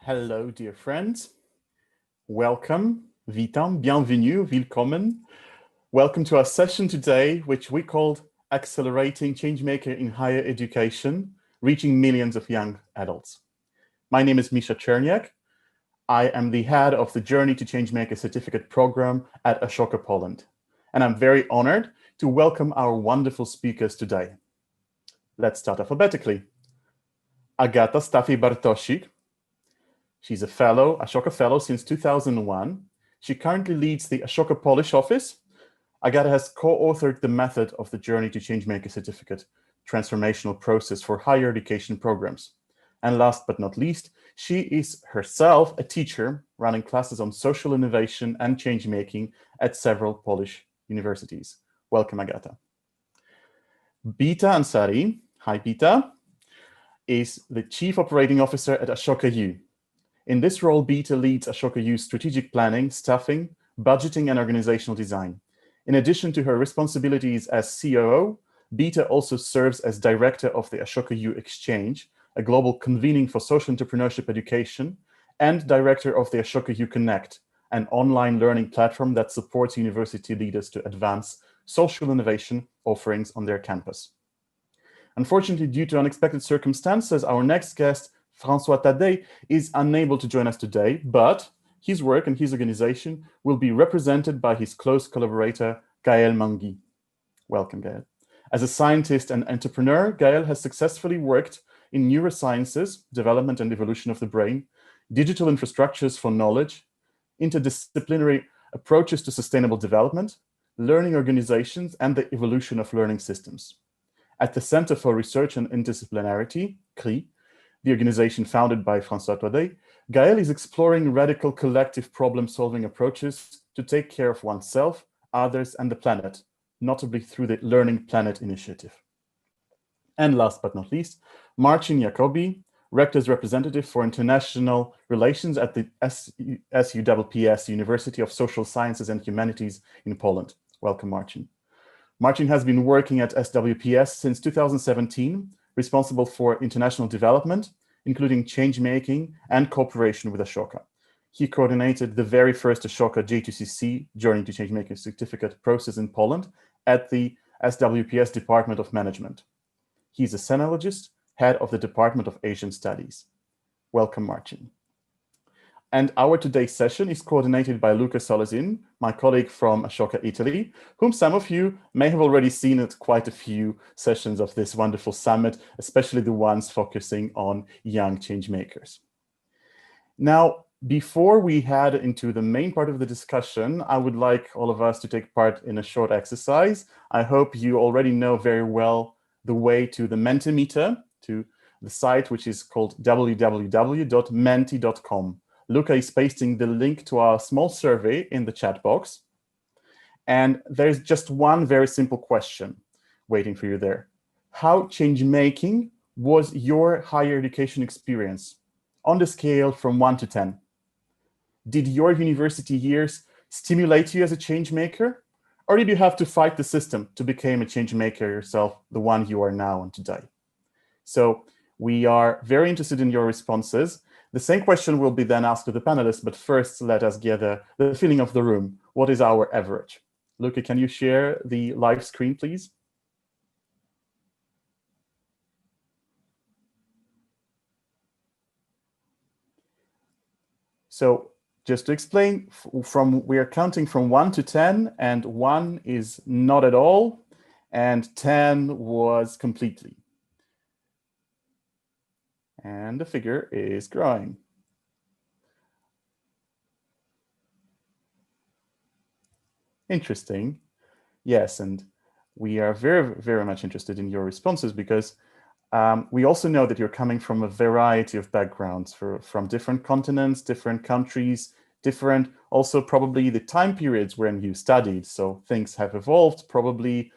Hello, dear friends. Welcome, witam, bienvenue, willkommen. Welcome to our session today, which we called Accelerating Changemaker in Higher Education, Reaching Millions of Young Adults. My name is Misha Czerniak. I am the head of the Journey to Changemaker certificate program at Ashoka, Poland. And I'm very honored to welcome our wonderful speakers today. Let's start alphabetically. Agata Stafi-Bartosik. She's a fellow, Ashoka Fellow since 2001. She currently leads the Ashoka Polish office. Agata has co-authored the method of the Journey to Changemaker certificate, transformational process for higher education programs. And last but not least, she is herself a teacher running classes on social innovation and changemaking at several Polish universities. Welcome, Agata. Bita Ansari, hi Bita, is the Chief Operating Officer at Ashoka U. In this role, Bita leads Ashoka U's strategic planning, staffing, budgeting, and organizational design. In addition to her responsibilities as COO, Bita also serves as director of the Ashoku Exchange, a global convening for social entrepreneurship education, and director of the Ashoku Connect, an online learning platform that supports university leaders to advance social innovation offerings on their campus. Unfortunately, due to unexpected circumstances, our next guest, François Tadei, is unable to join us today, but his work and his organization will be represented by his close collaborator, Gaël Mangui. Welcome, Gaël. As a scientist and entrepreneur, Gaël has successfully worked in neurosciences, development and evolution of the brain, digital infrastructures for knowledge, interdisciplinary approaches to sustainable development, learning organizations, and the evolution of learning systems. At the Center for Research and Interdisciplinarity, CRI, the organization founded by François Tadei, Gaël is exploring radical collective problem-solving approaches to take care of oneself, others, and the planet, notably through the Learning Planet initiative. And last but not least, Marcin Jacobi, Rector's Representative for International Relations at the SUPPS, University of Social Sciences and Humanities in Poland. Welcome, Marcin. Marcin has been working at SWPS since 2017, responsible for international development, including change-making and cooperation with Ashoka. He coordinated the very first Ashoka J2CC, Journey to Changemaking certificate process in Poland at the SWPS Department of Management. He's a sinologist, head of the Department of Asian Studies. Welcome, Marcin. And our today's session is coordinated by Luca Solazin, my colleague from Ashoka Italy, whom some of you may have already seen at quite a few sessions of this wonderful summit, especially the ones focusing on young change makers. Now, before we head into the main part of the discussion, I would like all of us to take part in a short exercise. I hope you already know very well the way to the Mentimeter, to the site which is called www.menti.com. Luca is pasting the link to our small survey in the chat box. And there's just one very simple question waiting for you there. How change-making was your higher education experience on the scale from 1 to 10? Did your university years stimulate you as a change maker? Or did you have to fight the system to become a change maker yourself, the one you are now and today? So we are very interested in your responses. The same question will be then asked to the panelists, but first let us gather the feeling of the room. What is our average? Luca, can you share the live screen, please? So just to explain, we are counting from 1 to 10, and 1 is not at all, and 10 was completely. And the figure is growing. Interesting. Yes, and we are very, very much interested in your responses because we also know that you're coming from a variety of backgrounds from different continents, different countries, different also probably the time periods when you studied. So things have evolved probably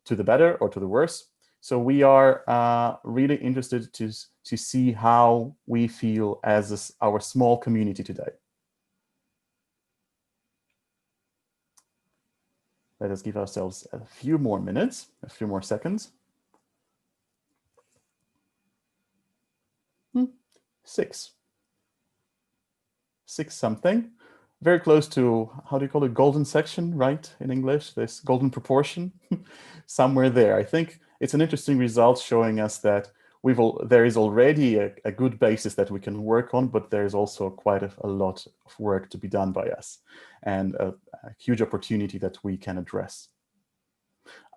to the better or to the worse. So we are really interested to see how we feel as our small community today. Let us give ourselves a few more minutes, a few more seconds. 6. 6 something, very close to, how do you call it, golden section, right, in English, this golden proportion, somewhere there. I think it's an interesting result showing us that there is already a good basis that we can work on, but there's also quite a lot of work to be done by us, and a huge opportunity that we can address.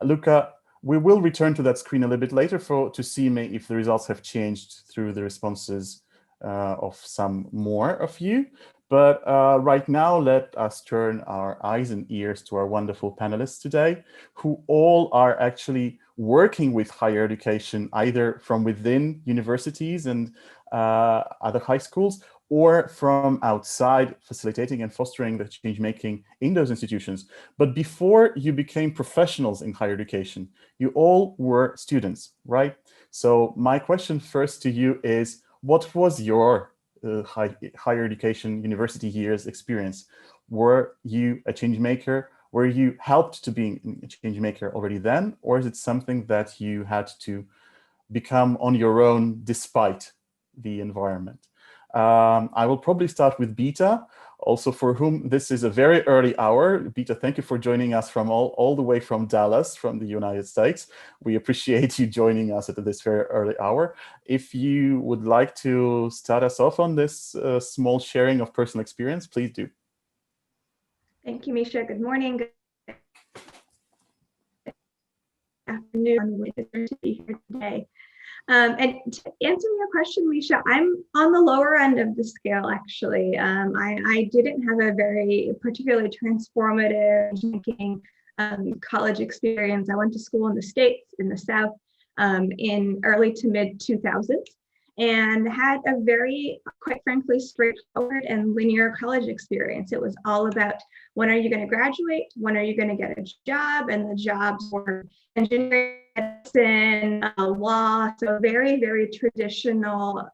Luca, we will return to that screen a little bit later to see if the results have changed through the responses of some more of you. But right now, let us turn our eyes and ears to our wonderful panelists today, who all are actually working with higher education, either from within universities and other high schools, or from outside, facilitating and fostering the change making in those institutions. But before you became professionals in higher education, you all were students, right? So my question first to you is, what was your higher education university years experience? Were you a change maker? Were you helped to be a change maker already then? Or is it something that you had to become on your own despite the environment? I will probably start with Beta, also for whom this is a very early hour. Beta, thank you for joining us from all the way from Dallas, from the United States. We appreciate you joining us at this very early hour. If you would like to start us off on this small sharing of personal experience, please do. Thank you, Misha. Good morning. Good afternoon. It's great to be here today. And to answer your question, Misha, I'm on the lower end of the scale, actually. I didn't have a very particularly transformative college experience. I went to school in the States, in the South, in early to mid 2000s, and had a very, quite frankly, straightforward and linear college experience. It was all about, when are you going to graduate? When are you going to get a job? And the jobs were engineering, medicine, law. So very, very traditional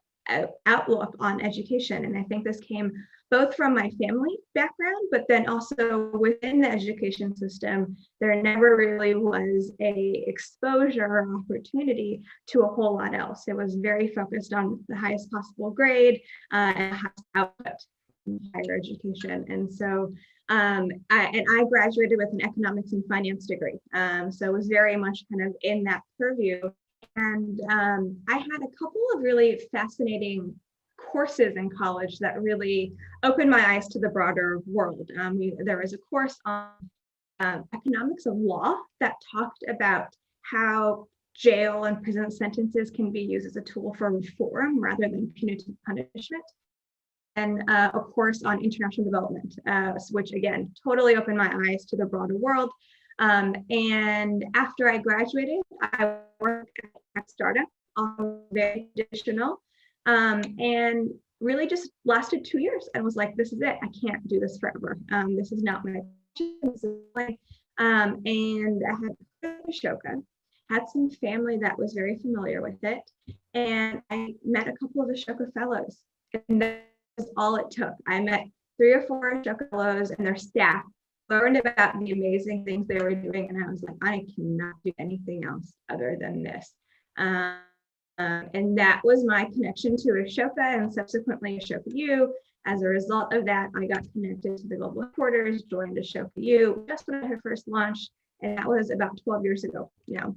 outlook on education. And I think this came both from my family background, but then also within the education system, there never really was a exposure or opportunity to a whole lot else. It was very focused on the highest possible grade and highest output in higher education. And so I graduated with an economics and finance degree. So it was very much kind of in that purview. And I had a couple of really fascinating courses in college that really opened my eyes to the broader world. There was a course on economics of law that talked about how jail and prison sentences can be used as a tool for reform rather than punitive punishment. And a course on international development, which again, totally opened my eyes to the broader world. And after I graduated, I worked at a startup, very traditional, and really just lasted 2 years. And was like, this is it. I can't do this forever. This is not my passion. And I had Ashoka, had some family that was very familiar with it. And I met a couple of Ashoka fellows. And that was all it took. I met 3 or 4 Ashoka fellows and their staff, learned about the amazing things they were doing. And I was like, I cannot do anything else other than this. And that was my connection to Ashoka and subsequently Ashoka U. As a result of that, I got connected to the global headquarters, joined Ashoka U just when her first launch, and that was about 12 years ago now.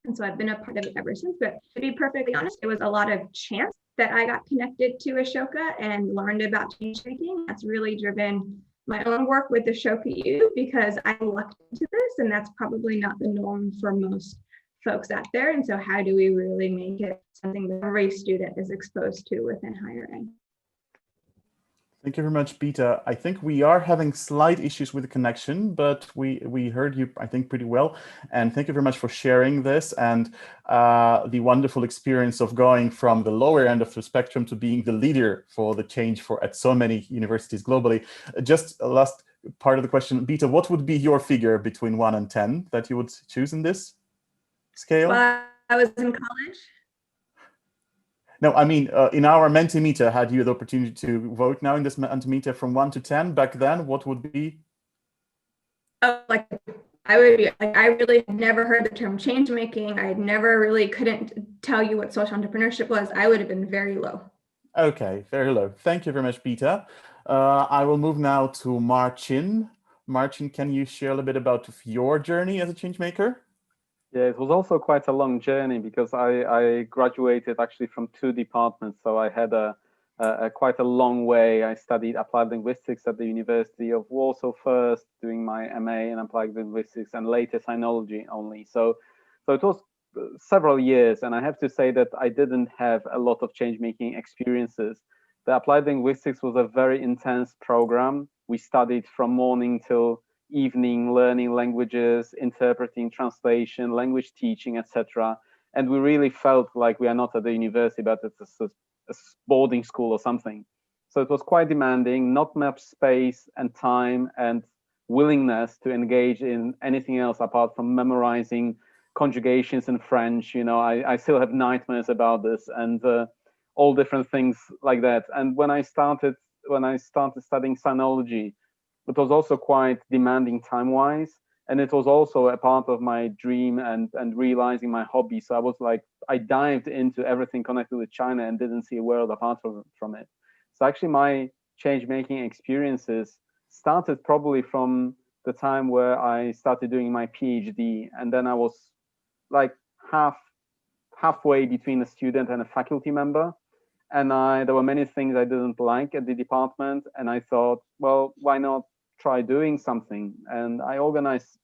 And so I've been a part of it ever since. But to be perfectly honest, it was a lot of chance that I got connected to Ashoka and learned about change making. That's really driven my own work with Ashoka U, because I lucked into this, and that's probably not the norm for most folks out there. And so how do we really make it something that every student is exposed to within higher ed? Thank you very much, Beta. I think we are having slight issues with the connection, but we heard you, I think, pretty well. And thank you very much for sharing this and the wonderful experience of going from the lower end of the spectrum to being the leader for the change at so many universities globally. Just last part of the question, Beta, what would be your figure between 1 and 10 that you would choose in this scale? Well, I was in college. No, I mean, in our Mentimeter, had you the opportunity to vote now in this Mentimeter from 1 to 10 back then, what would be? Oh, like I would be like, I really had never heard the term change making. I never really couldn't tell you what social entrepreneurship was. I would have been very low. Okay, very low. Thank you very much, Peter. I will move now to Marcin. Marcin, can you share a little bit about your journey as a change maker? Yeah, it was also quite a long journey because I graduated actually from 2 departments. So I had a quite a long way. I studied applied linguistics at the University of Warsaw first, doing my MA in applied linguistics, and later sinology only. So it was several years, and I have to say that I didn't have a lot of change making experiences. The applied linguistics was a very intense program. We studied from morning till evening, learning languages, interpreting, translation, language teaching, etc. And we really felt like we are not at the university, but it's a boarding school or something. So it was quite demanding, not much space and time and willingness to engage in anything else apart from memorizing conjugations in French. You know, I still have nightmares about this, and all different things like that. And when I started studying sinology, it was also quite demanding time-wise, and it was also a part of my dream and realizing my hobby. So I was like, I dived into everything connected with China and didn't see a world apart from it. So actually my change-making experiences started probably from the time where I started doing my PhD, and then I was like halfway between a student and a faculty member. And there were many things I didn't like at the department, and I thought, well, why not try doing something? And I organized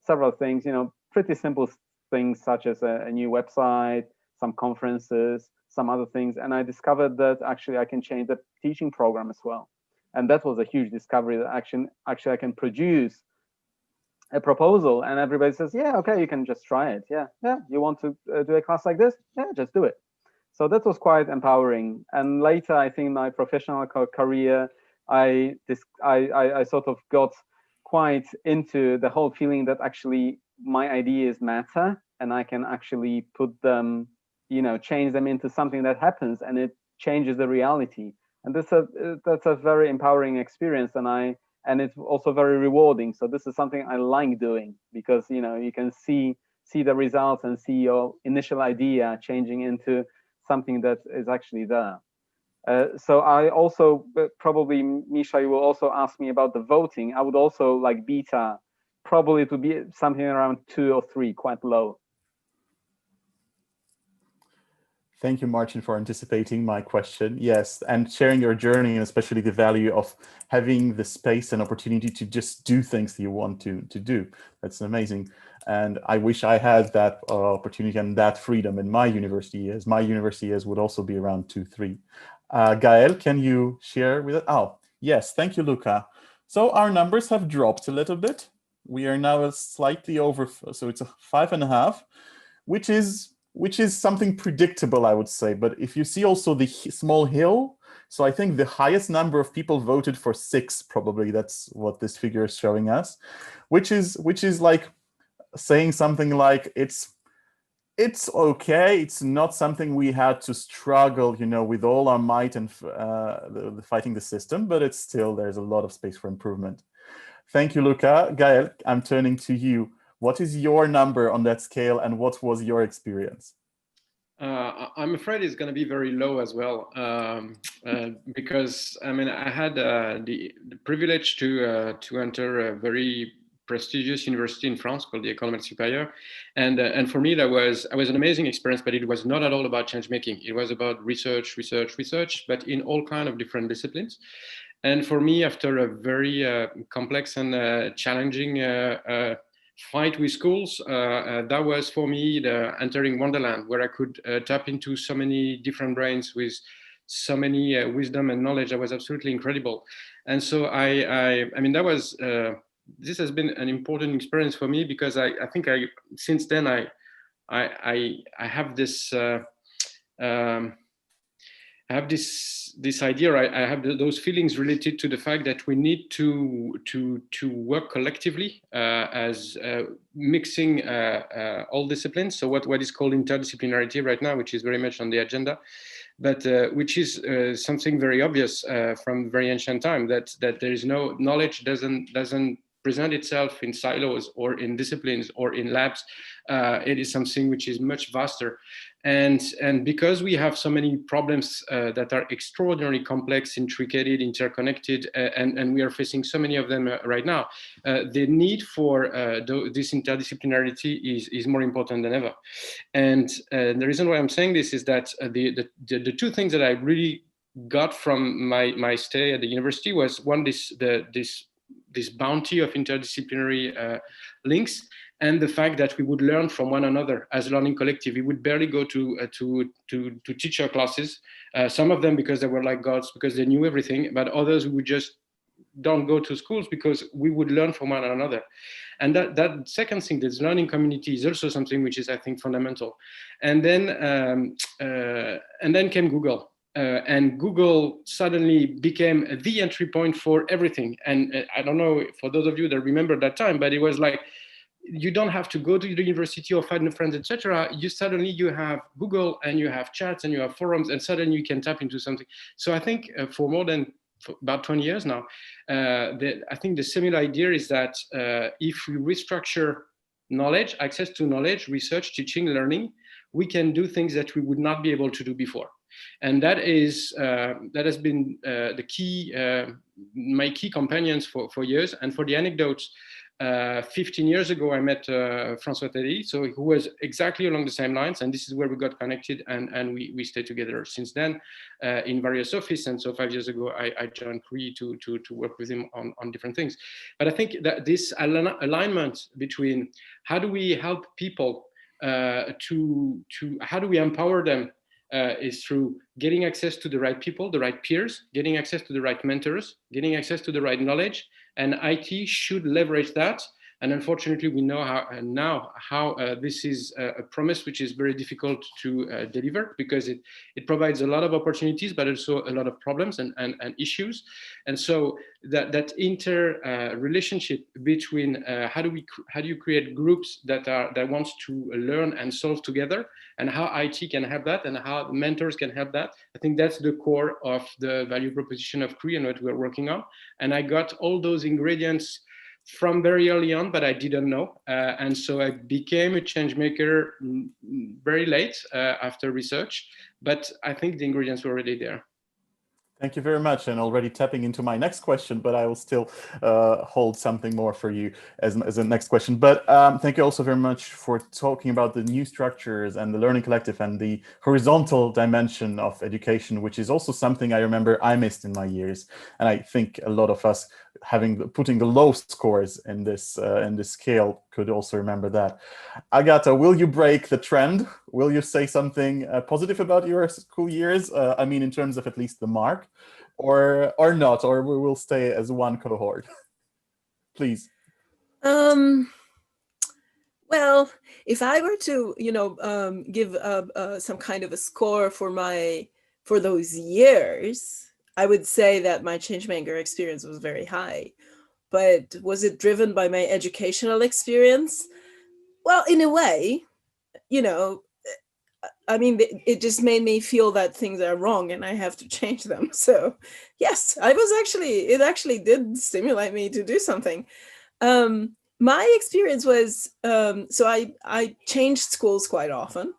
several things, you know, pretty simple things such as a new website, some conferences, some other things. And I discovered that actually I can change the teaching program as well. And that was a huge discovery, that actually I can produce a proposal, and everybody says, yeah, okay, you can just try it. Yeah, you want to do a class like this? Yeah, just do it. So that was quite empowering. And later, I think my professional career, I sort of got quite into the whole feeling that actually my ideas matter, and I can actually put them, you know, change them into something that happens, and it changes the reality. And that's a very empowering experience, and it's also very rewarding. So this is something I like doing, because, you know, you can see the results and see your initial idea changing into something that is actually there. So I also, probably, Misha, you will also ask me about the voting. I would also like beta, probably to be something around 2 or 3, quite low. Thank you, Martin, for anticipating my question. Yes, and sharing your journey, and especially the value of having the space and opportunity to just do things that you want to do. That's amazing. And I wish I had that opportunity and that freedom in my university years. My university years would also be around 2, 3. Gael, can you share with us? Oh, yes, thank you, Luca. So our numbers have dropped a little bit. We are now slightly over, so it's a 5.5, which is something predictable, I would say. But if you see also the small hill, so I think the highest number of people voted for 6, probably. That's what this figure is showing us, which is like saying something like it's okay. It's not something we had to struggle, you know, with all our might and fighting the system, but it's still, there's a lot of space for improvement. Thank you, Luca. Gael, I'm turning to you. What is your number on that scale, and what was your experience? I'm afraid it's going to be very low as well, because I mean I had the privilege to enter a very prestigious university in France called the École Normale Supérieure, and for me that was an amazing experience. But it was not at all about change making. It was about research, but in all kind of different disciplines. And for me, after a very complex and challenging fight with schools, that was for me the entering Wonderland, where I could tap into so many different brains with so many wisdom and knowledge. That was absolutely incredible. And so I mean, that was this has been an important experience for me, because I think since then I have this. I have this idea. I have those feelings related to the fact that we need to work collectively as mixing all disciplines. So what is called interdisciplinarity right now, which is very much on the agenda, but which is something very obvious from very ancient time, that there is no knowledge doesn't present itself in silos or in disciplines or in labs. It is something which is much vaster. And because we have so many problems that are extraordinarily complex, intricate, interconnected, and we are facing so many of them right now, the need for this interdisciplinarity is more important than ever. And the reason why I'm saying this is that the two things that I really got from my stay at the university was one, this bounty of interdisciplinary links, and the fact that we would learn from one another as a learning collective. We would barely go to teacher classes. Some of them because they were like gods, because they knew everything, but others would just don't go to schools because we would learn from one another. And that second thing, this learning community, is also something which is, I think, fundamental. And then came Google. And Google suddenly became the entry point for everything. And I don't know, for those of you that remember that time, but it was like, you don't have to go to the university or find friends, etc. You have Google, and you have chats, and you have forums, and suddenly you can tap into something. So I think for about 20 years now, I think the similar idea is that if we restructure knowledge, access to knowledge, research, teaching, learning, we can do things that we would not be able to do before. And that has been the key, my key companions for years. And for the anecdotes, 15 years ago, I met François Teddy, who was exactly along the same lines, and this is where we got connected, and we stayed together since then in various offices. And so 5 years ago, I joined CRE to work with him on different things. But I think that this alignment between how do we help people how do we empower them is through getting access to the right people, the right peers, getting access to the right mentors, getting access to the right knowledge, and IT should leverage that. And unfortunately, we know how this is a promise which is very difficult to deliver, because it provides a lot of opportunities, but also a lot of problems and issues. And so that relationship between how do you create groups that want to learn and solve together, and how IT can help that, and how mentors can help that. I think that's the core of the value proposition of CRE and what we're working on. And I got all those ingredients from very early on, but I didn't know. And so I became a change maker very late after research, but I think the ingredients were already there. Thank you very much, and already tapping into my next question, but I will still hold something more for you as a next question. But thank you also very much for talking about the new structures and the learning collective and the horizontal dimension of education, which is also something I remember I missed in my years. And I think a lot of us putting the low scores in this scale could also remember that. Agata, will you break the trend? Will you say something positive about your school years? I mean, in terms of at least the mark, or not, or we will stay as one cohort. Please. Well, if I were to, give some kind of a score for those years, I would say that my changemaker experience was very high. But was it driven by my educational experience? Well, in a way, I mean, it just made me feel that things are wrong and I have to change them. So yes, it actually did stimulate me to do something. My experience was, so I changed schools quite often.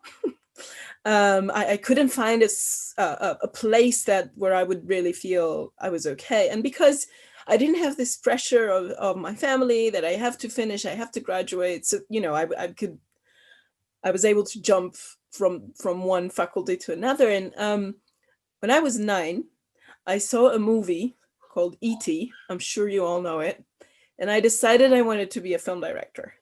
I couldn't find a place where I would really feel I was okay. And because I didn't have this pressure of my family that I have to finish, I have to graduate. So, I was able to jump from one faculty to another. And when I was 9, I saw a movie called E.T. I'm sure you all know it. And I decided I wanted to be a film director.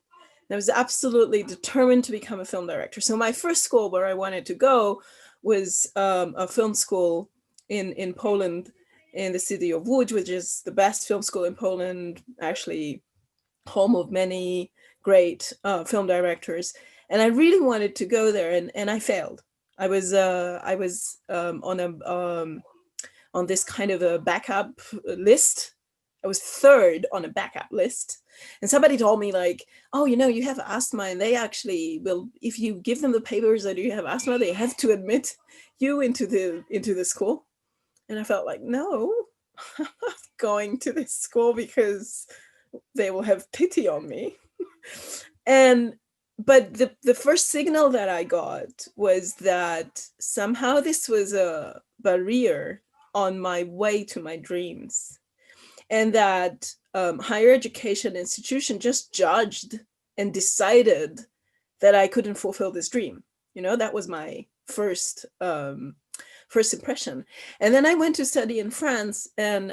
And I was absolutely determined to become a film director. So my first school where I wanted to go was a film school in Poland, in the city of Łódź, which is the best film school in Poland, actually home of many great film directors. And I really wanted to go there, and I failed. I was on this kind of a backup list. I was 3rd on a backup list. And somebody told me like, oh, you have asthma, and they actually will, if you give them the papers that you have asthma, they have to admit you into the school. And I felt like, no, I'm not going to this school because they will have pity on me. But the first signal that I got was that somehow this was a barrier on my way to my dreams, and that higher education institution just judged and decided that I couldn't fulfill this dream. That was my first impression. And then I went to study in France, and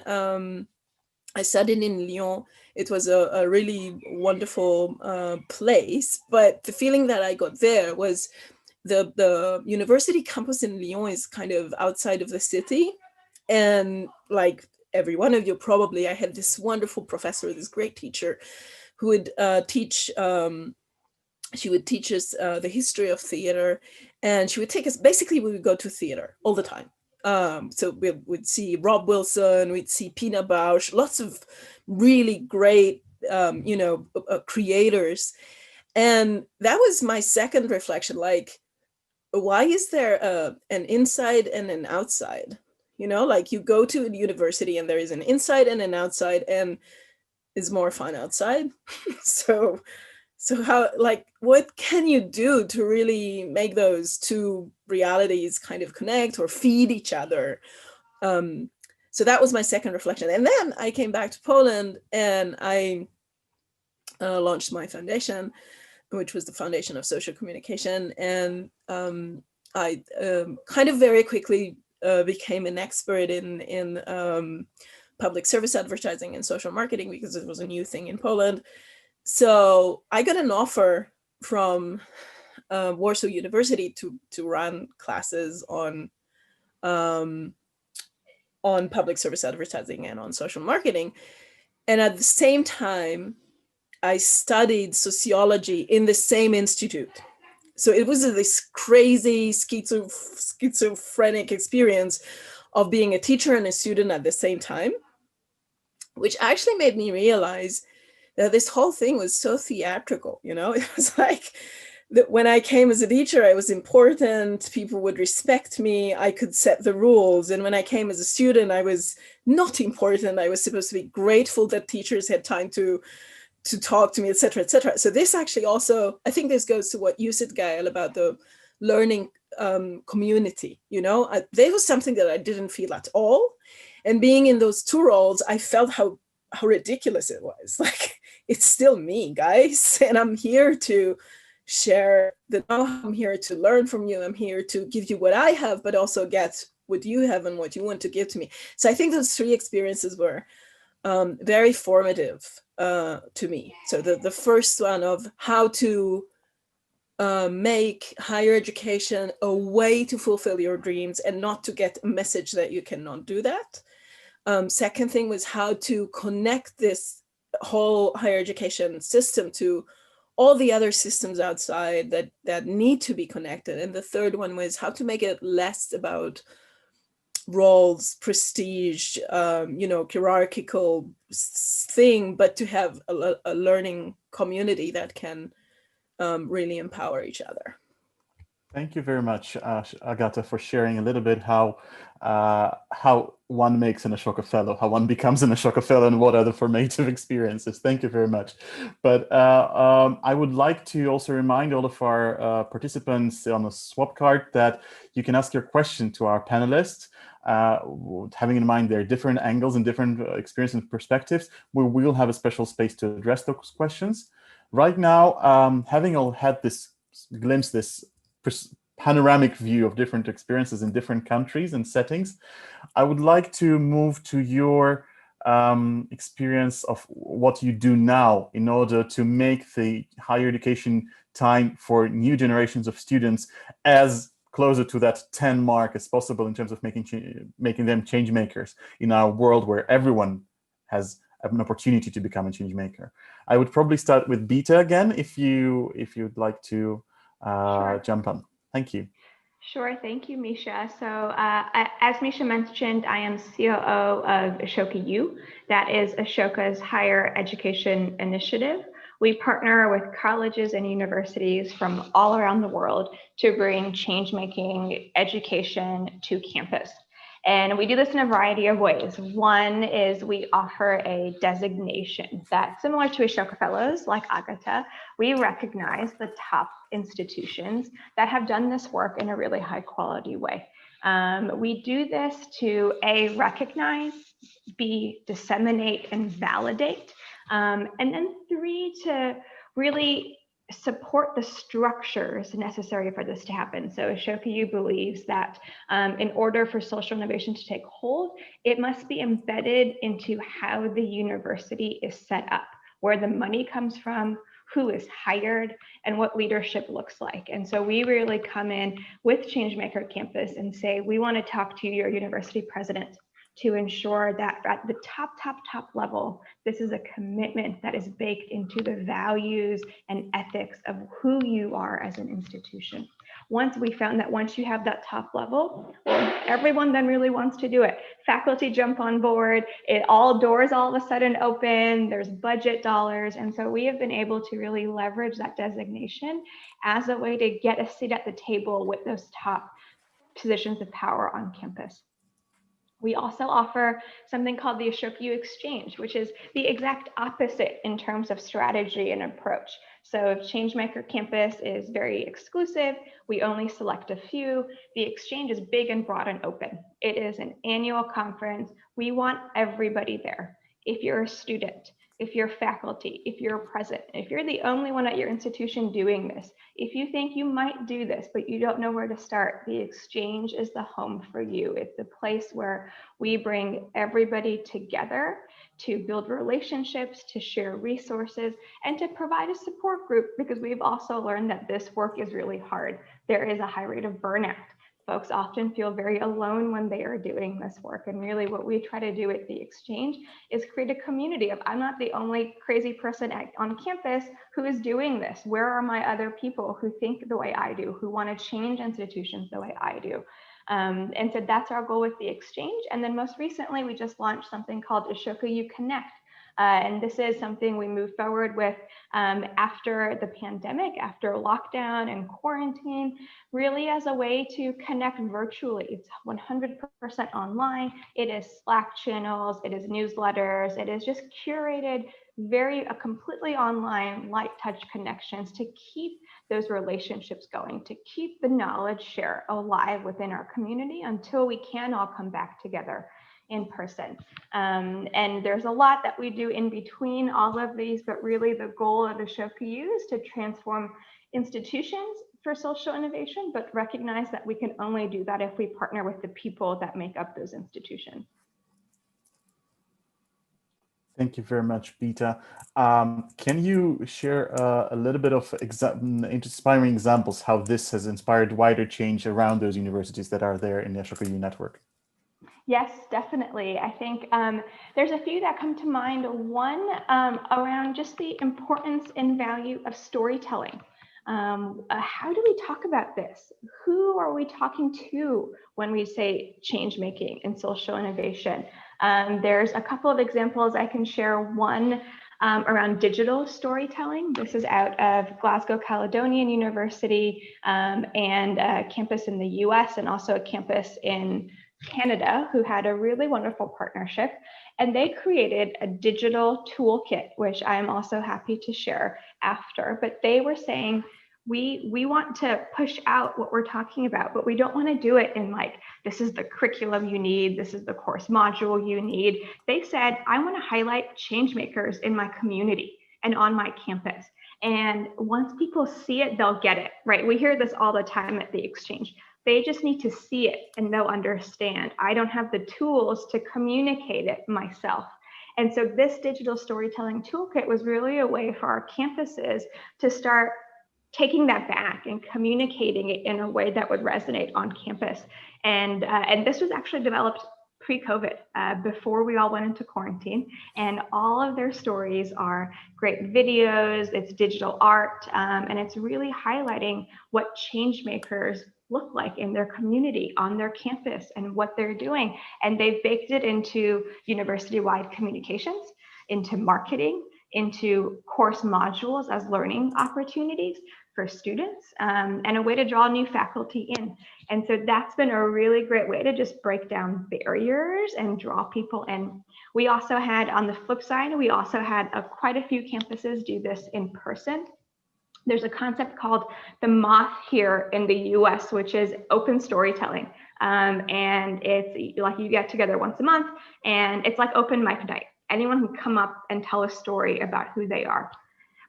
I studied in Lyon. It was a really wonderful place, but the feeling that I got there was the university campus in Lyon is kind of outside of the city. And like every one of you probably, I had this wonderful professor, this great teacher, who would teach, she would teach us the history of theater, and she would take us, basically we would go to theater all the time. So we'd see Rob Wilson, we'd see Pina Bausch, lots of really great, creators. And that was my second reflection, like, why is there an inside and an outside? Like you go to a university and there is an inside and an outside, and it's more fun outside. So how, like, what can you do to really make those two realities kind of connect or feed each other? So that was my second reflection. And then I came back to Poland, and I launched my foundation, which was the Foundation of Social Communication. And I kind of very quickly became an expert in public service advertising and social marketing, because it was a new thing in Poland. So I got an offer from Warsaw University to run classes on public service advertising and on social marketing. And at the same time, I studied sociology in the same institute. So it was this crazy schizophrenic experience of being a teacher and a student at the same time, which actually made me realize that this whole thing was so theatrical. It was like that when I came as a teacher, I was important, people would respect me, I could set the rules. And when I came as a student, I was not important. I was supposed to be grateful that teachers had time to talk to me, et cetera, et cetera. So this actually also, I think this goes to what you said, Gael, about the learning community. There was something that I didn't feel at all. And being in those two roles, I felt how ridiculous it was. Like, it's still me, guys. And I'm here to share the know-how. I'm here to learn from you. I'm here to give you what I have, but also get what you have and what you want to give to me. So I think those three experiences were very formative to me. So the first one of how to make higher education a way to fulfill your dreams and not to get a message that you cannot do that. Second thing was how to connect this whole higher education system to all the other systems outside that need to be connected. And the third one was how to make it less about roles, prestige, hierarchical thing, but to have a learning community that can really empower each other. Thank you very much, Agata, for sharing a little bit how one makes an Ashoka Fellow, how one becomes an Ashoka Fellow, and what are the formative experiences. Thank you very much. But I would like to also remind all of our participants on a swap card that you can ask your question to our panelists, having in mind their different angles and different experiences and perspectives. We will have a special space to address those questions. Right now, having all had this glimpse, this panoramic view of different experiences in different countries and settings, I would like to move to your experience of what you do now in order to make the higher education time for new generations of students as closer to that 10 mark as possible in terms of making them change makers in our world where everyone has an opportunity to become a change maker. I would probably start with Beta again, if you'd like to Sure. jump on. Thank you. Sure. Thank you, Misha. So as Misha mentioned, I am COO of Ashoka U. That is Ashoka's higher education initiative. We partner with colleges and universities from all around the world to bring change-making education to campus. And we do this in a variety of ways. One is we offer a designation that's similar to Ashoka Fellows, like Agata. We recognize the top institutions that have done this work in a really high quality way. We do this to A, recognize, B, disseminate and validate, and then 3, to really support the structures necessary for this to happen. So Ashoka U believes that in order for social innovation to take hold, it must be embedded into how the university is set up, where the money comes from, who is hired, and what leadership looks like. And so we really come in with Changemaker Campus and say, we want to talk to your university president to ensure that at the top level, this is a commitment that is baked into the values and ethics of who you are as an institution. Once we found that once you have that top level, everyone then really wants to do it. Faculty jump on board, all doors all of a sudden open, there's budget dollars. And so we have been able to really leverage that designation as a way to get a seat at the table with those top positions of power on campus. We also offer something called the Ashoku Exchange, which is the exact opposite in terms of strategy and approach. So if Changemaker Campus is very exclusive, we only select a few. The exchange is big and broad and open. It is an annual conference. We want everybody there. If you're a student, if you're faculty, if you're a president, if you're the only one at your institution doing this, if you think you might do this, but you don't know where to start, the exchange is the home for you. It's a place where we bring everybody together to build relationships, to share resources, and to provide a support group, because we've also learned that this work is really hard. There is a high rate of burnout. Folks often feel very alone when they are doing this work. And really what we try to do at the exchange is create a community of, I'm not the only crazy person on campus who is doing this. Where are my other people who think the way I do, who want to change institutions the way I do? And so that's our goal with the exchange. And then most recently, we just launched something called Ashoka U Connect. And this is something we moved forward with after the pandemic, after lockdown and quarantine, really as a way to connect virtually. It's 100% online. It is Slack channels, it is newsletters, it is just curated, completely online, light touch connections to keep those relationships going, to keep the knowledge share alive within our community until we can all come back together in person. And there's a lot that we do in between all of these, but really the goal of Ashoka U is to transform institutions for social innovation, but recognize that we can only do that if we partner with the people that make up those institutions. Thank you very much, Bita. Can you share a little bit of inspiring examples how this has inspired wider change around those universities that are there in the Ashoka U network? Yes, definitely. I think there's a few that come to mind. One around just the importance and value of storytelling. How do we talk about this? Who are we talking to when we say change making and social innovation? There's a couple of examples I can share. One around digital storytelling. This is out of Glasgow Caledonian University and a campus in the US and also a campus in Canada, who had a really wonderful partnership, and they created a digital toolkit, which I'm also happy to share after. But they were saying, we want to push out what we're talking about, but we don't want to do it in like, this is the curriculum you need, this is the course module you need. They said, I want to highlight change makers in my community and on my campus. And once people see it, they'll get it, right? We hear this all the time at the exchange. They just need to see it and they'll understand. I don't have the tools to communicate it myself. And so this digital storytelling toolkit was really a way for our campuses to start taking that back and communicating it in a way that would resonate on campus. And this was actually developed pre-COVID, before we all went into quarantine. And all of their stories are great videos, it's digital art, and it's really highlighting what change makers look like in their community, on their campus, and what they're doing. And they've baked it into university-wide communications, into marketing, into course modules as learning opportunities for students, and a way to draw new faculty in. And so that's been a really great way to just break down barriers and draw people in. We also had, on the flip side, we also had quite a few campuses do this in person. There's a concept called the moth here in the US, which is open storytelling. And it's like you get together once a month, and it's like open mic night. Anyone can come up and tell a story about who they are.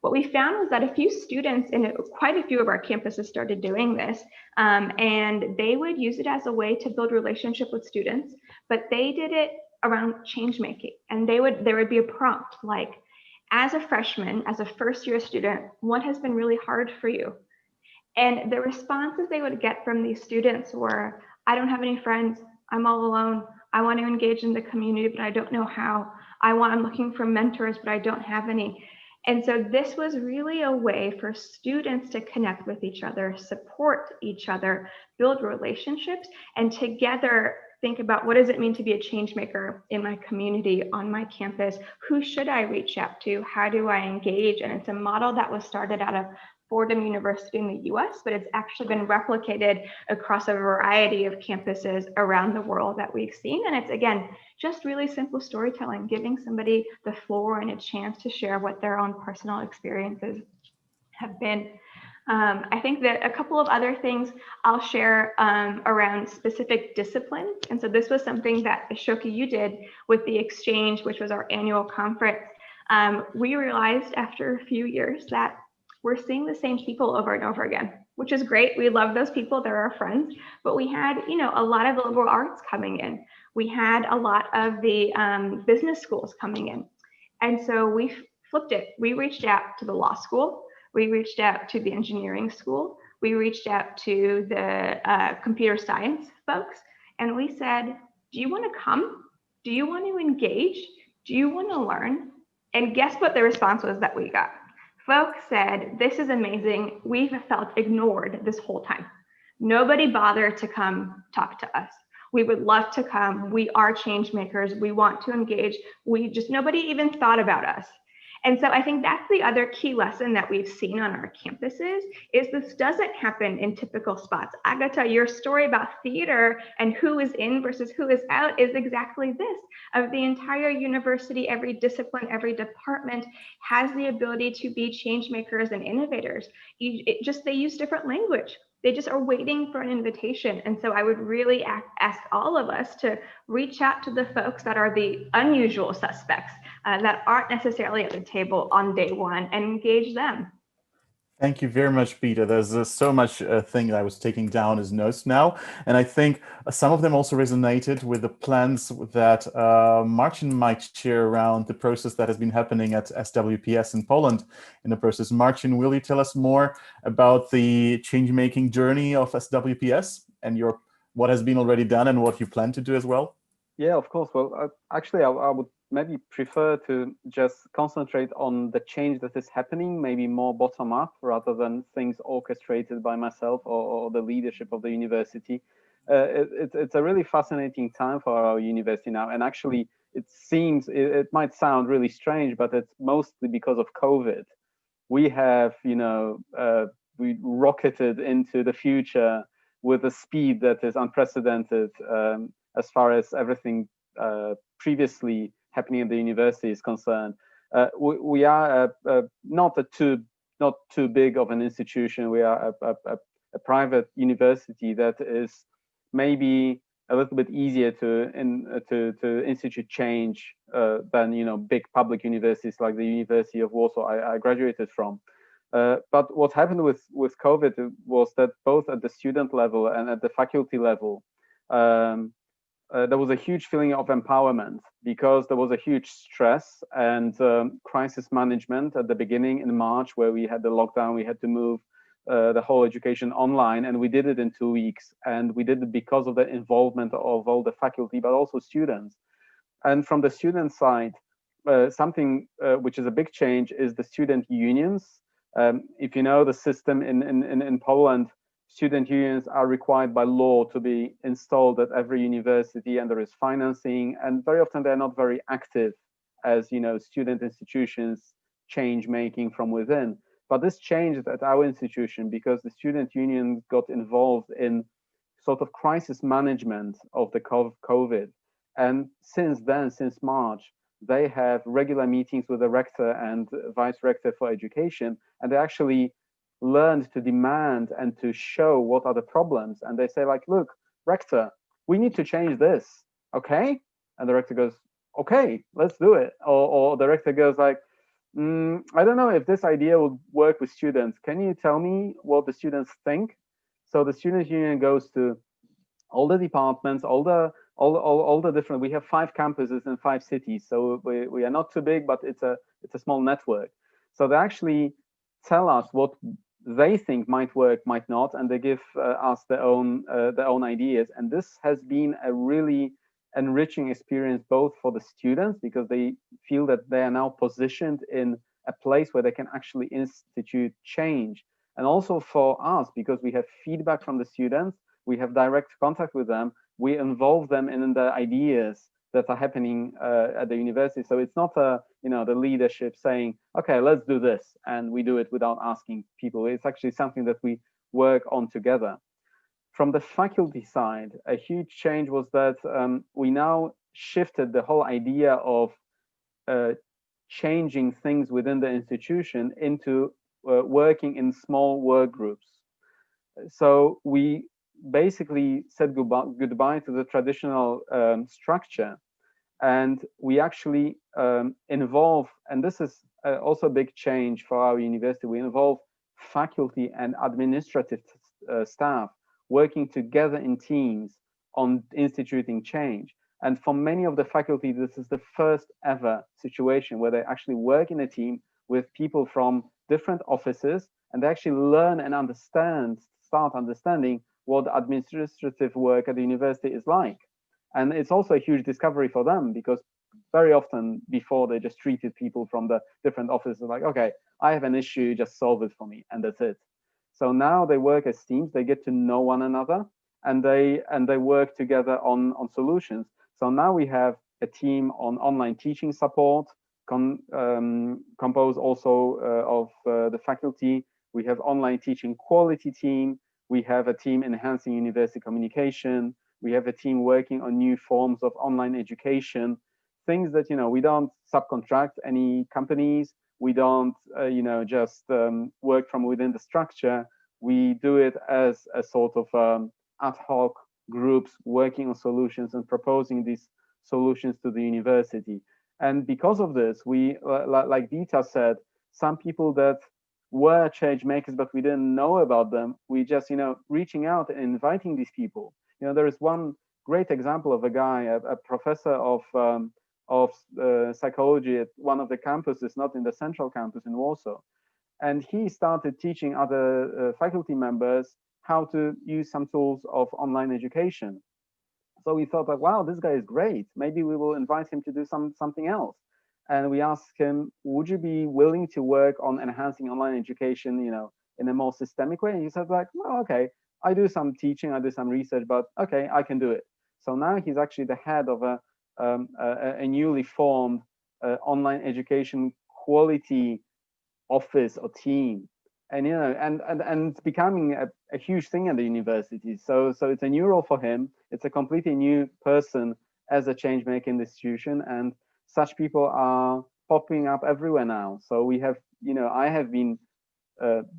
What we found was that a few students in quite a few of our campuses started doing this, and they would use it as a way to build relationship with students, but they did it around change making. And there would be a prompt like, as a freshman, as a first year student, what has been really hard for you? And the responses they would get from these students were, I don't have any friends, I'm all alone, I want to engage in the community, but I don't know how. I'm looking for mentors, but I don't have any. And so this was really a way for students to connect with each other, support each other, build relationships, and together think about, what does it mean to be a change maker in my community, on my campus? Who should I reach out to? How do I engage? And it's a model that was started out of Fordham University in the US, but it's actually been replicated across a variety of campuses around the world that we've seen. And it's, again, just really simple storytelling, giving somebody the floor and a chance to share what their own personal experiences have been. I think that a couple of other things I'll share around specific disciplines. And so this was something that Ashoka, you did with the Exchange, which was our annual conference. We realized after a few years that we're seeing the same people over and over again, which is great. We love those people, they're our friends, but we had, a lot of the liberal arts coming in. We had a lot of the business schools coming in. And so we flipped it. We reached out to the law school. We reached out to the engineering school. We reached out to the computer science folks. And we said, do you want to come? Do you want to engage? Do you want to learn? And guess what the response was that we got? Folks said, this is amazing. We've felt ignored this whole time. Nobody bothered to come talk to us. We would love to come. We are change makers. We want to engage. Nobody even thought about us. And so I think that's the other key lesson that we've seen on our campuses is this doesn't happen in typical spots. Agatha, your story about theater and who is in versus who is out is exactly this. Of the entire university, every discipline, every department has the ability to be change makers and innovators. They use different language. They just are waiting for an invitation. And so I would really ask all of us to reach out to the folks that are the unusual suspects that aren't necessarily at the table on day one and engage them. Thank you very much, Peter. There's so much thing that I was taking down as notes now. And I think some of them also resonated with the plans that Marcin might share around the process that has been happening at SWPS in Poland in the process. Marcin, will you tell us more about the change-making journey of SWPS and what has been already done and what you plan to do as well? Yeah, of course. Well, actually, I would maybe prefer to just concentrate on the change that is happening, maybe more bottom up rather than things orchestrated by myself or the leadership of the university. It's a really fascinating time for our university now. And actually, it seems, it might sound really strange, but it's mostly because of COVID. We have, we rocketed into the future with a speed that is unprecedented as far as everything previously happening at the university is concerned. We are not too big of an institution. We are a private university that is maybe a little bit easier to institute change than big public universities like the University of Warsaw I graduated from. But what happened with COVID was that both at the student level and at the faculty level, there was a huge feeling of empowerment because there was a huge stress and crisis management at the beginning in March, where we had the lockdown. We had to move the whole education online, and we did it in 2 weeks. And we did it because of the involvement of all the faculty, but also students. And from the student side, something which is a big change is the student unions. If you know the system in Poland, student unions are required by law to be installed at every university, and there is financing, and very often they're not very active as student institutions change making from within. But this changed at our institution because the student union got involved in sort of crisis management of the COVID. And since then, since March, they have regular meetings with the rector and vice rector for education, and they actually learned to demand and to show what are the problems. And they say like, look, rector, we need to change this, okay? And the rector goes, okay, let's do it. Or the rector goes like, I don't know if this idea would work with students. Can you tell me what the students think? So the student union goes to all the departments, all the different. We have 5 campuses in 5 cities, so we are not too big, but it's a small network. So they actually tell us what they think might work, might not, and they give us their own ideas. And this has been a really enriching experience, both for the students, because they feel that they are now positioned in a place where they can actually institute change, and also for us, because we have feedback from the students, we have direct contact with them, we involve them in the ideas that are happening at the university. So it's not the leadership saying, okay, let's do this, and we do it without asking people. It's actually something that we work on together. From the faculty side, a huge change was that we now shifted the whole idea of changing things within the institution into working in small work groups. So we basically said goodbye to the traditional structure, and we actually involve, and this is also a big change for our university, we involve faculty and administrative staff working together in teams on instituting change. And for many of the faculty, this is the first ever situation where they actually work in a team with people from different offices, and they actually learn and start understanding what administrative work at the university is like. And it's also a huge discovery for them, because very often before they just treated people from the different offices like, okay, I have an issue, just solve it for me, and that's it. So now they work as teams, they get to know one another, and they work together on solutions. So now we have a team on online teaching support, composed also of the faculty. We have online teaching quality team. We have a team enhancing university communication. We have a team working on new forms of online education, things that, we don't subcontract any companies. We don't, just work from within the structure. We do it as a sort of ad hoc groups working on solutions and proposing these solutions to the university. And because of this, we, like Dita said, some people that were change makers, but we didn't know about them, we just, reaching out and inviting these people. There is one great example of a guy, a professor of psychology at one of the campuses, not in the central campus in Warsaw. And he started teaching other faculty members how to use some tools of online education. So we thought, like, wow, this guy is great. Maybe we will invite him to do something else. And we asked him, would you be willing to work on enhancing online education, in a more systemic way? And he said, like, well, okay, I do some teaching, I do some research, but okay, I can do it. So now he's actually the head of a newly formed online education quality office or team, and and it's becoming a huge thing at the university. So it's a new role for him. It's a completely new person as a change maker in the institution, and such people are popping up everywhere now. So we have, I have been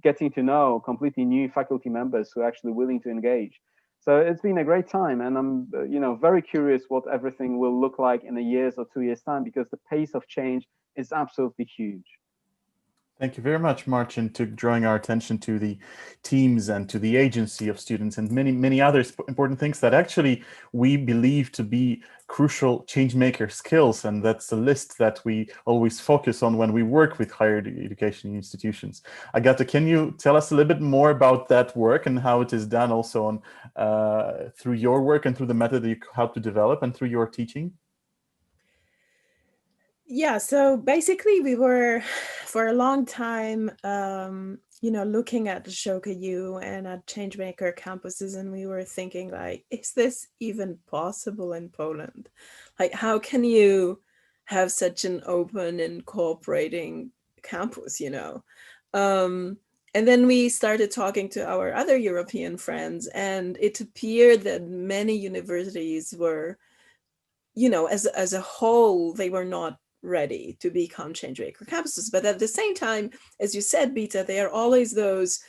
getting to know completely new faculty members who are actually willing to engage. So it's been a great time, and I'm very curious what everything will look like in a year's or 2 years time, because the pace of change is absolutely huge. Thank you very much, Marcin, to drawing our attention to the teams and to the agency of students and many, many other important things that actually we believe to be crucial changemaker skills. And that's the list that we always focus on when we work with higher education institutions. Agata, can you tell us a little bit more about that work and how it is done also on through your work and through the method that you help to develop and through your teaching? Yeah, so basically we were for a long time, looking at Ashoka U and at Changemaker campuses, and we were thinking like, is this even possible in Poland? Like, how can you have such an open and cooperating campus, and then we started talking to our other European friends, and it appeared that many universities were, as a whole, they were not ready to become changemaker campuses. But at the same time, as you said, Beta, they are always those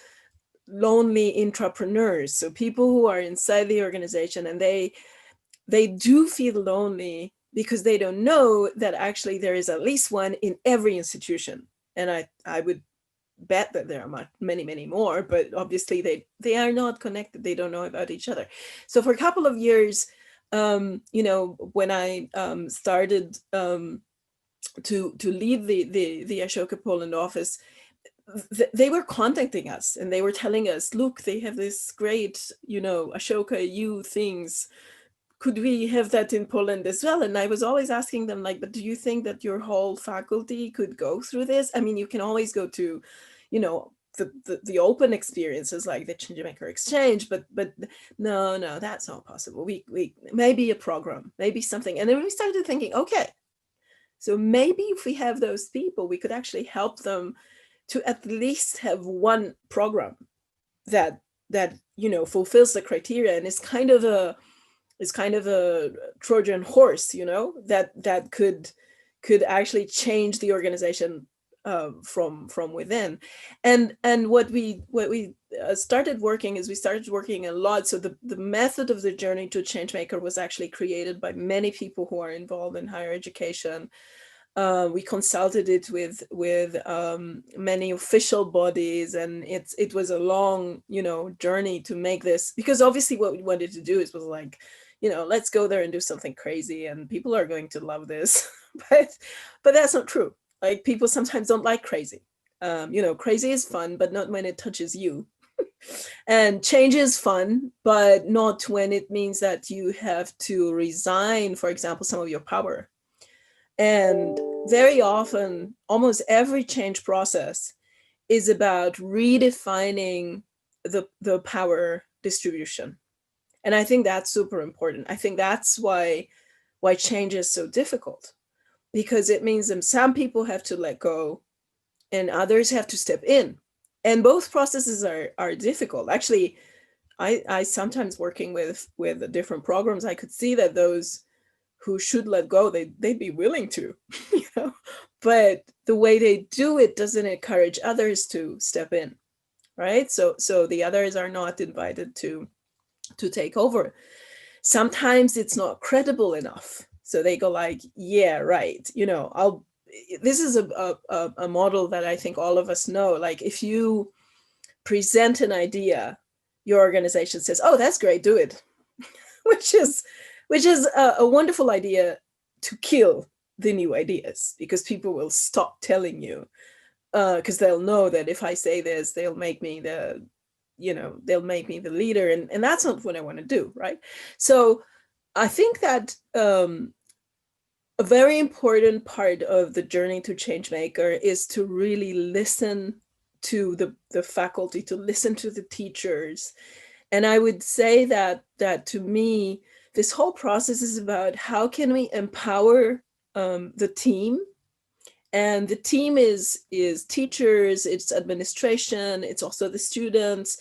lonely intrapreneurs. So people who are inside the organization, and they do feel lonely because they don't know that actually there is at least one in every institution. And I would bet that there are many more, but obviously they are not connected. They don't know about each other. So for a couple of years, when I started to lead the Ashoka Poland office, they were contacting us and they were telling us, look, they have this great, Ashoka U things. Could we have that in Poland as well? And I was always asking them, like, but do you think that your whole faculty could go through this? I mean, you can always go to, the open experiences like the Changemaking Exchange, but no, that's not possible. We maybe a program, maybe something. And then we started thinking, okay, so maybe if we have those people, we could actually help them to at least have one program that fulfills the criteria and is kind of a Trojan horse, that could actually change the organization from within. And what we started working is we started working a lot. So the method of the journey to Changemaker was actually created by many people who are involved in higher education. We consulted it with many official bodies, and it was a long journey to make this, because obviously what we wanted to do was like, let's go there and do something crazy and people are going to love this. but that's not true. Like, people sometimes don't like crazy. Crazy is fun, but not when it touches you. And change is fun, but not when it means that you have to resign, for example, some of your power. And very often, almost every change process is about redefining the power distribution. And I think that's super important. I think that's why change is so difficult, because it means that some people have to let go and others have to step in. And both processes are difficult. Actually, I sometimes working with different programs, I could see that those who should let go, they'd be willing to, but the way they do it doesn't encourage others to step in, right? So the others are not invited to take over. Sometimes it's not credible enough. So they go like, yeah, right. This is a model that I think all of us know. Like, if you present an idea, your organization says, oh, that's great, do it, which is a wonderful idea to kill the new ideas, because people will stop telling you, because they'll know that if I say this, they'll make me the leader, and that's not what I want to do, right? So I think that a very important part of the journey to Changemaker is to really listen to the faculty, to listen to the teachers. And I would say that to me, this whole process is about how can we empower the team. And the team is teachers, it's administration, it's also the students.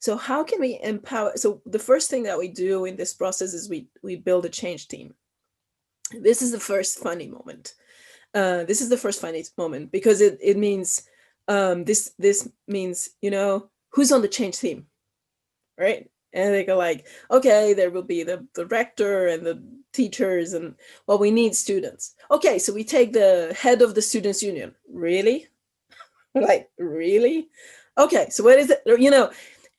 So how can we empower? So the first thing that we do in this process is we build a change team. This is the first funny moment. Because it means this means, who's on the change team, right? And they go like, okay, there will be the rector and the teachers, and well, we need students. Okay, so we take the head of the students' union. Really? Like, really? Okay, so what is it?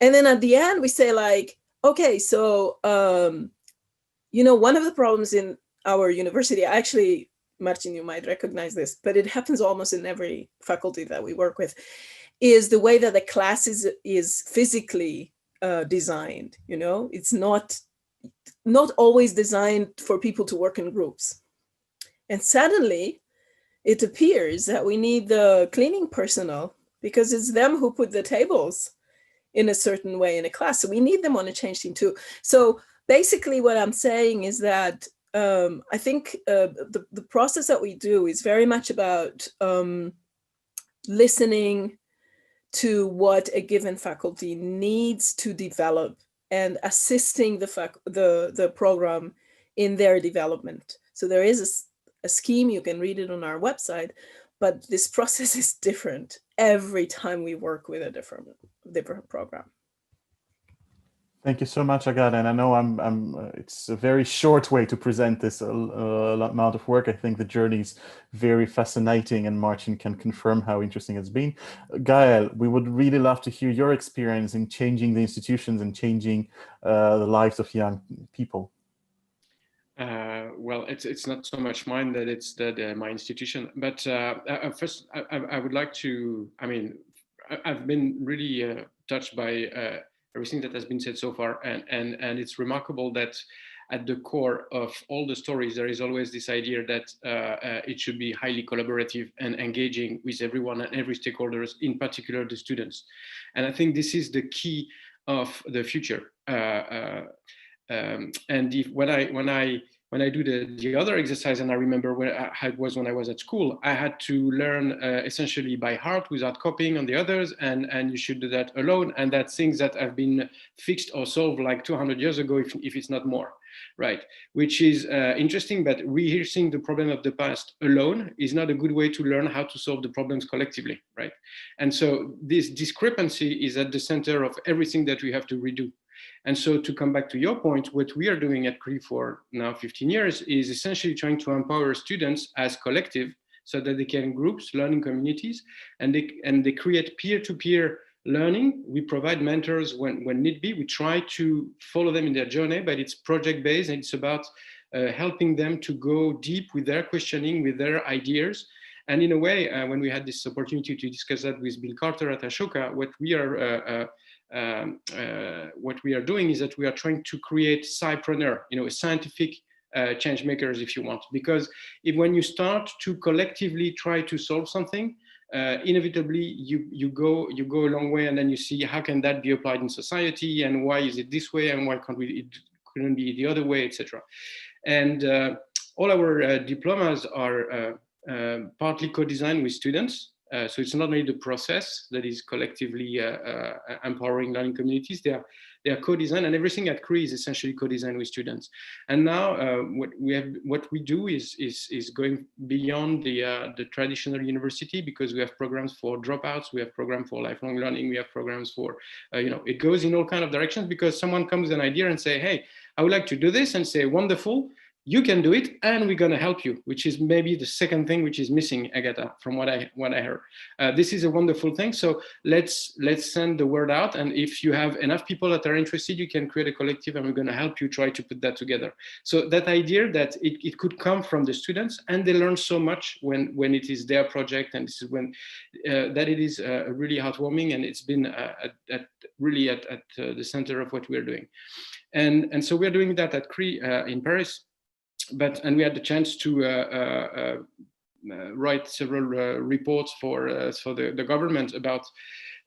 And then at the end we say like, okay, so one of the problems in our university, actually, Martin, you might recognize this, but it happens almost in every faculty that we work with, is the way that the class is physically designed. It's not always designed for people to work in groups. And suddenly it appears that we need the cleaning personnel, because it's them who put the tables in a certain way in a class. So we need them on a change team too. So basically what I'm saying is that I think the process that we do is very much about listening to what a given faculty needs to develop and assisting the program in their development. So there is a scheme, you can read it on our website, but this process is different every time we work with a different program. Thank you so much, Agatha. And I know it's a very short way to present this amount of work. I think the journey is very fascinating, and Martin can confirm how interesting it's been. Gael, we would really love to hear your experience in changing the institutions and changing the lives of young people. Well, it's not so much mine that it's my institution, but first I would like to, I've been really touched by everything that has been said so far, and it's remarkable that at the core of all the stories there is always this idea that it should be highly collaborative and engaging with everyone and every stakeholders, in particular the students. And I think this is the key of the future. And when I do the other exercise, and I remember when it was when I was at school, I had to learn essentially by heart without copying on the others, and you should do that alone. And that's things that have been fixed or solved like 200 years ago, if it's not more, right? Which is interesting, but rehearsing the problem of the past alone is not a good way to learn how to solve the problems collectively, right? And so this discrepancy is at the center of everything that we have to redo. And so to come back to your point, what we are doing at CRE for now 15 years is essentially trying to empower students as collective so that they can groups, learning communities, and they create peer-to-peer learning. We provide mentors when need be. We try to follow them in their journey, but it's project-based, and it's about helping them to go deep with their questioning, with their ideas. And in a way, when we had this opportunity to discuss that with Bill Carter at Ashoka, what we are doing is that we are trying to create cypreneur, scientific change makers, if you want, because when you start to collectively try to solve something, inevitably you go a long way, and then you see how can that be applied in society, and why is it this way, and why it couldn't be the other way, etc. And all our diplomas are partly co-designed with students. So it's not only the process that is collectively empowering learning communities, they are co-designed, and everything at CRE is essentially co-designed with students. And now what we do is going beyond the traditional university, because we have programs for dropouts, we have programs for lifelong learning, we have programs for, it goes in all kinds of directions, because someone comes with an idea and say, hey, I would like to do this, and say, wonderful, you can do it, and we're going to help you, which is maybe the second thing which is missing, Agatha, from what I heard. This is a wonderful thing. So let's send the word out, and if you have enough people that are interested, you can create a collective, and we're going to help you try to put that together. So that idea that it could come from the students, and they learn so much when it is their project, and this is when that it is really heartwarming, and it's been really at the center of what we're doing. And so we're doing that at CRE in Paris. And we had the chance to write several reports for the government about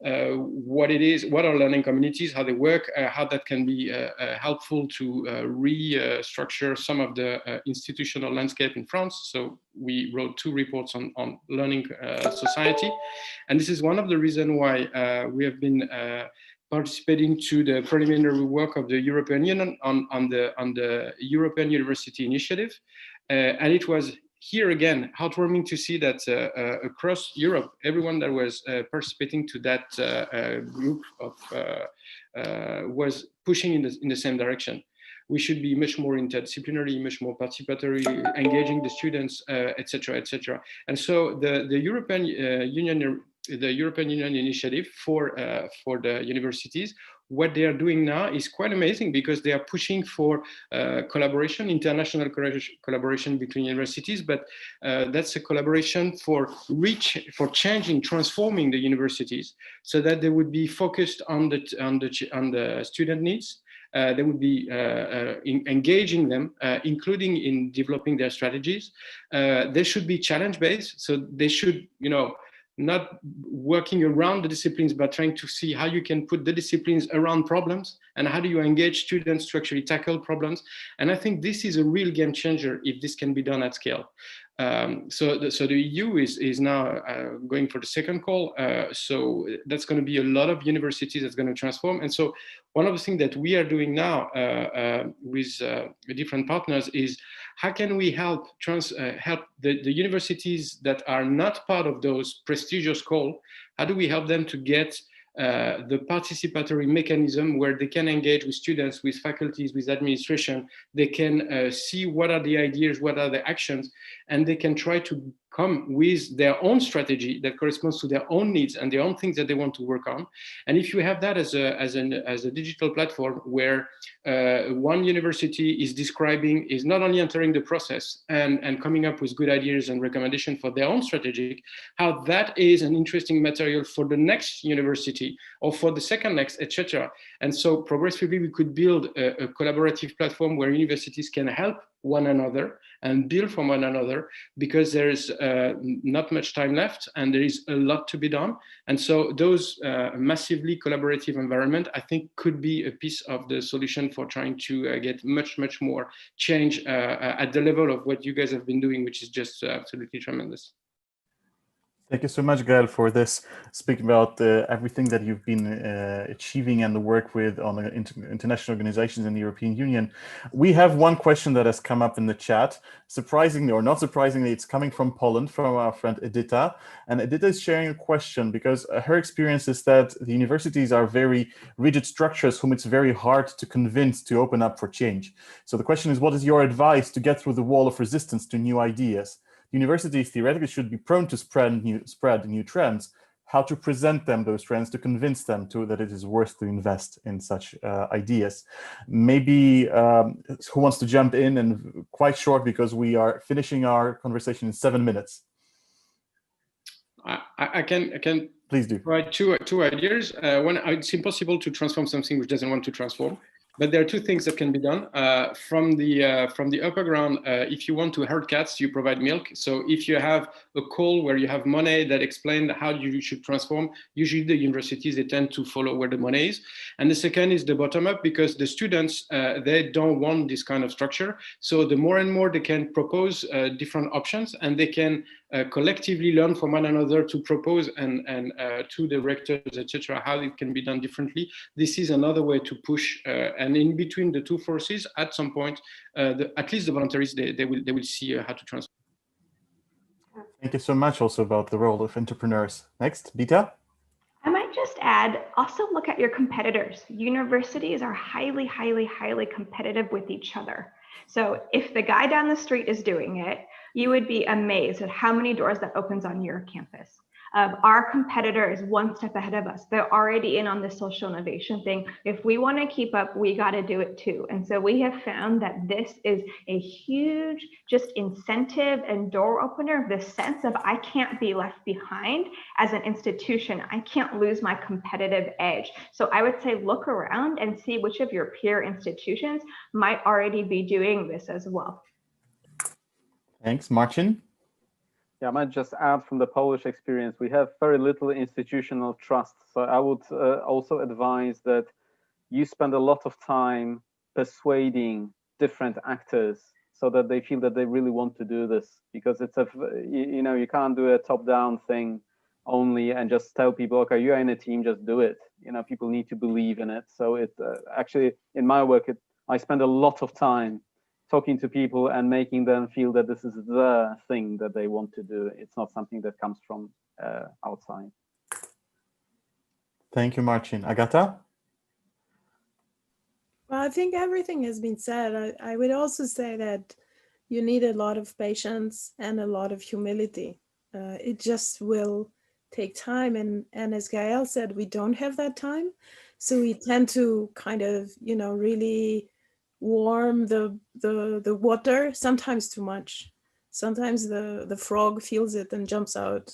what it is, what are learning communities, how they work, how that can be helpful to restructure some of the institutional landscape in France. So we wrote 2 reports on learning society, and this is one of the reasons why we have been participating to the preliminary work of the European Union on the European University Initiative. And it was here again heartwarming to see that across Europe, everyone that was participating to that group of was pushing in the same direction. We should be much more interdisciplinary, much more participatory, engaging the students, etc., etc. And so the European Union initiative for the universities, what they are doing now is quite amazing, because they are pushing for collaboration, international collaboration between universities, but that's a collaboration for changing, transforming the universities, so that they would be focused on the student needs. They would be engaging them, including in developing their strategies. They should be challenge-based, so they should, not working around the disciplines, but trying to see how you can put the disciplines around problems, and how do you engage students to actually tackle problems. And I think this is a real game changer if this can be done at scale. So the EU is now going for the second call. So that's going to be a lot of universities that's going to transform. And so one of the things that we are doing now with different partners is how can we help help the universities that are not part of those prestigious calls? How do we help them to get the participatory mechanism where they can engage with students, with faculties, with administration. They can see what are the ideas, what are the actions, and they can try to come with their own strategy that corresponds to their own needs and their own things that they want to work on. And if you have that as a digital platform where one university is not only entering the process and coming up with good ideas and recommendations for their own strategic, how that is an interesting material for the next university or for the second next, etc. And so progressively we could build a collaborative platform where universities can help one another and build from one another, because there is not much time left and there is a lot to be done. And so those massively collaborative environment, I think, could be a piece of the solution for trying to get much more change at the level of what you guys have been doing, which is just absolutely tremendous. Thank you so much, Gael, for this, speaking about everything that you've been achieving and the work with on international organizations in the European Union. We have one question that has come up in the chat. Surprisingly or not surprisingly, it's coming from Poland, from our friend Edita. And Edita is sharing a question because her experience is that the universities are very rigid structures whom it's very hard to convince to open up for change. So the question is, what is your advice to get through the wall of resistance to new ideas? Universities theoretically should be prone to spread new trends. How to present them those trends to convince them that it is worth to invest in such ideas? Maybe who wants to jump in, and quite short because we are finishing our conversation in 7 minutes. I can please do. Provide two ideas. One, it's impossible to transform something which doesn't want to transform. But there are two things that can be done. From the upper ground, if you want to herd cats, you provide milk. So if you have a call where you have money that explain how you should transform, usually the universities, they tend to follow where the money is. And the second is the bottom up, because the students, they don't want this kind of structure. So the more and more they can propose different options, and they can collectively learn from one another to propose and to the rectors, etc., how it can be done differently. This is another way to push, and in between the two forces, at some point, at least the voluntaries, they will see how to transform. Thank you so much. Also about the role of entrepreneurs. Next, Bita. I might just add, also look at your competitors. Universities are highly competitive with each other. So if the guy down the street is doing it, you would be amazed at how many doors that opens on your campus. Our competitor is one step ahead of us. They're already in on the social innovation thing. If we want to keep up, we got to do it too. And so we have found that this is a huge just incentive and door opener, the sense of I can't be left behind as an institution. I can't lose my competitive edge. So I would say look around and see which of your peer institutions might already be doing this as well. Thanks. Marcin? Yeah, I might just add from the Polish experience, we have very little institutional trust. So I would also advise that you spend a lot of time persuading different actors so that they feel that they really want to do this, because it's you can't do a top-down thing only and just tell people, okay, you're in a team, just do it. People need to believe in it. So it actually, in my work, I spend a lot of time talking to people and making them feel that this is the thing that they want to do. It's not something that comes from outside. Thank you, Marcin. Agata? Well, I think everything has been said. I would also say that you need a lot of patience and a lot of humility. It just will take time. And as Gael said, we don't have that time. So we tend to kind of, really warm the water, sometimes too much. Sometimes the frog feels it and jumps out.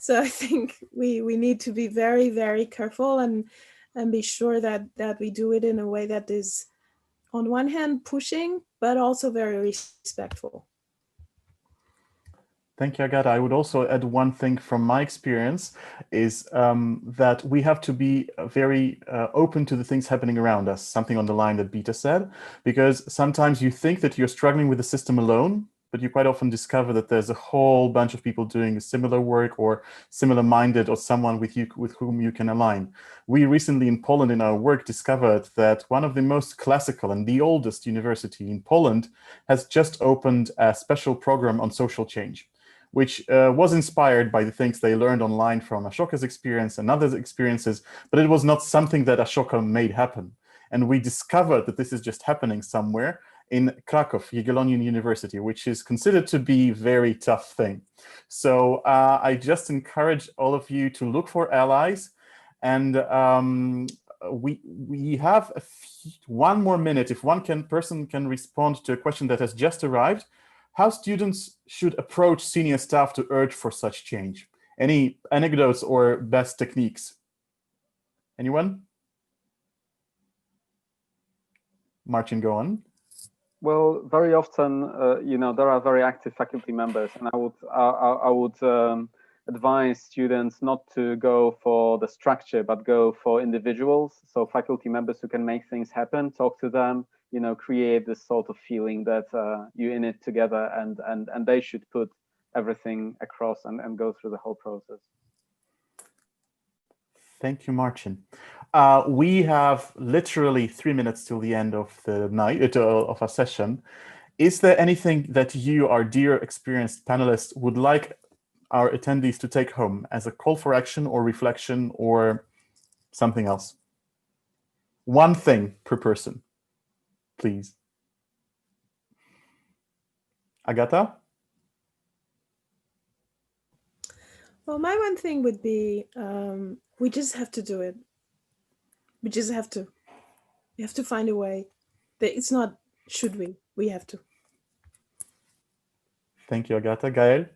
So I think we need to be very, very careful and be sure that we do it in a way that is, on one hand, pushing, but also very respectful. Thank you, Agata. I would also add one thing from my experience is that we have to be very open to the things happening around us, something on the line that Bita said, because sometimes you think that you're struggling with the system alone, but you quite often discover that there's a whole bunch of people doing similar work or similar-minded or someone with whom you can align. We recently in Poland in our work discovered that one of the most classical and the oldest university in Poland has just opened a special program on social change, which was inspired by the things they learned online from Ashoka's experience and others' experiences, but it was not something that Ashoka made happen. And we discovered that this is just happening somewhere in Krakow, Jagiellonian University, which is considered to be a very tough thing. So I just encourage all of you to look for allies. And we have one more minute. If person can respond to a question that has just arrived, how students should approach senior staff to urge for such change? Any anecdotes or best techniques? Anyone? Marcin, go on. Well, very often, there are very active faculty members, and I would advise students not to go for the structure, but go for individuals. So faculty members who can make things happen, talk to them, create this sort of feeling that you're in it together, and they should put everything across and go through the whole process. Thank you, Marcin. We have literally 3 minutes till the end of the night of our session. Is there anything that you, our dear experienced panelists, would like our attendees to take home as a call for action or reflection or something else? One thing per person, please. Agata? Well, my one thing would be, we just have to do it. We just have to. We have to find a way. It's not, should we? We have to. Thank you, Agata. Gael?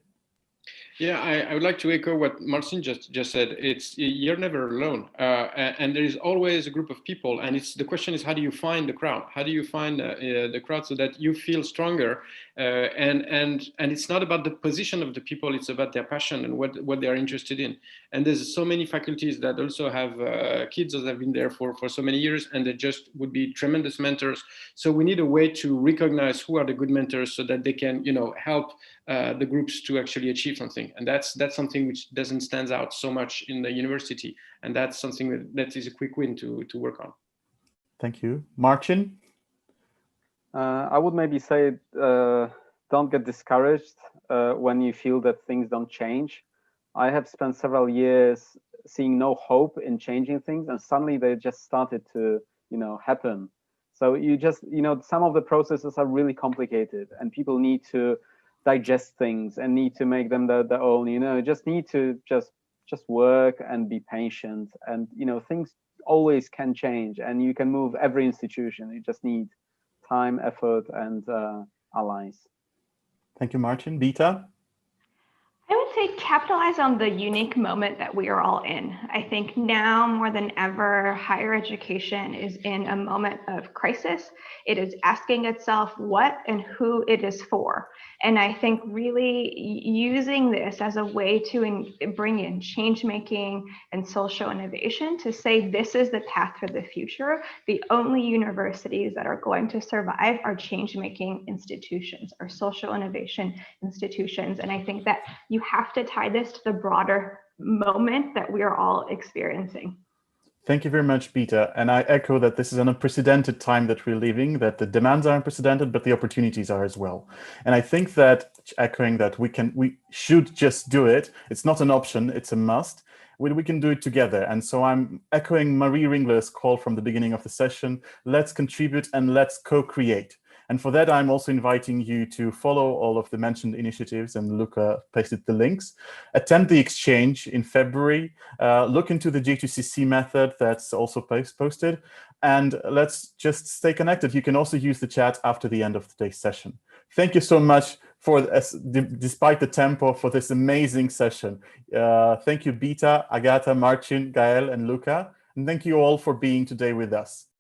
Yeah, I would like to echo what Marcin just said. You're never alone, and there is always a group of people. And the question is, how do you find the crowd? How do you find the crowd so that you feel stronger? And it's not about the position of the people; it's about their passion and what they are interested in. And there's so many faculties that also have kids that have been there for so many years, and they just would be tremendous mentors. So we need a way to recognize who are the good mentors, so that they can, help the groups to actually achieve something. And that's something which doesn't stand out so much in the university. And that's something that is a quick win to work on. Thank you. Marcin? I would maybe say, don't get discouraged when you feel that things don't change. I have spent several years seeing no hope in changing things, and suddenly they just started to, happen. So you just, some of the processes are really complicated, and people need to digest things and need to make them their own. Just need to just work and be patient, and things always can change, and you can move every institution. You just need time, effort, and allies. Thank you, Marcin. Bita? I would say capitalize on the unique moment that we are all in. I think now more than ever, higher education is in a moment of crisis. It is asking itself what and who it is for. And I think really using this as a way to bring in change making and social innovation to say this is the path for the future. The only universities that are going to survive are change making institutions, are social innovation institutions. And I think that you have to tie this to the broader moment that we are all experiencing. Thank you very much, Bita. And I echo that this is an unprecedented time that we're living, that the demands are unprecedented, but the opportunities are as well. And I think that, echoing that, we should just do it. It's not an option, it's a must. We can do it together. And so I'm echoing Marie Ringler's call from the beginning of the session. Let's contribute and let's co-create. And for that, I'm also inviting you to follow all of the mentioned initiatives, and Luca pasted the links. Attend the exchange in February. Look into the J2CC method that's also posted. And let's just stay connected. You can also use the chat after the end of today's session. Thank you so much for, despite the tempo, for this amazing session. Thank you, Bita, Agata, Marcin, Gael, and Luca. And thank you all for being today with us.